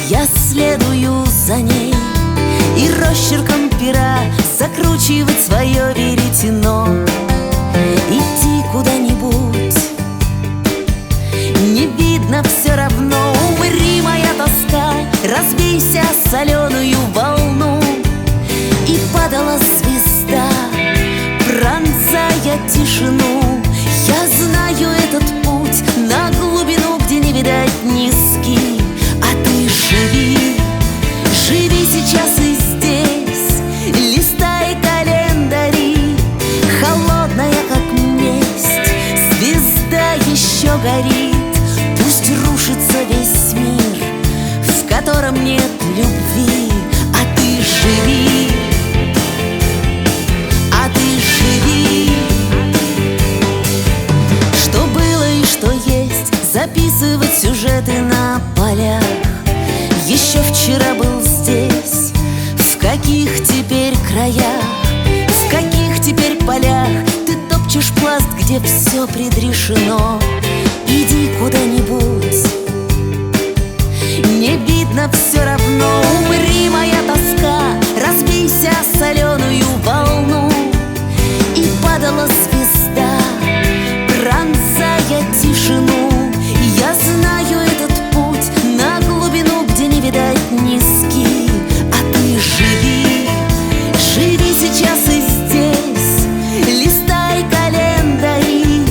Я следую за ней и росчерком пера закручивать свое веретено. Идти куда-нибудь не видно все равно. Умри, моя тоска, разбейся о соленую волну. И падала звезда, пронзая тишину. Я знаю этот путь на глубину, где не видать низки. А ты живи, живи сейчас и здесь, листай календари. Холодная, как месть, звезда еще горит. Пусть рушится весь мир, в котором нет любви. А ты живи, а ты живи. Что было и что есть, записывать сюжеты на полях. Еще вчера был здесь, в каких теперь краях, в каких теперь полях ты топчешь пласт, где все предрешено. Иди куда-нибудь, не видно все равно. Умри, моя тоска, разбейся о соленую волну. И падала звезда, пронзая тишину. Я знаю этот путь на глубину, где не видать низки. А ты живи, живи сейчас и здесь, листай календари.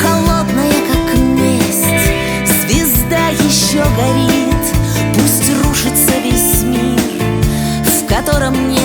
Холодная, как месть, звезда еще горит. Пусть рушится весь мир, в котором нет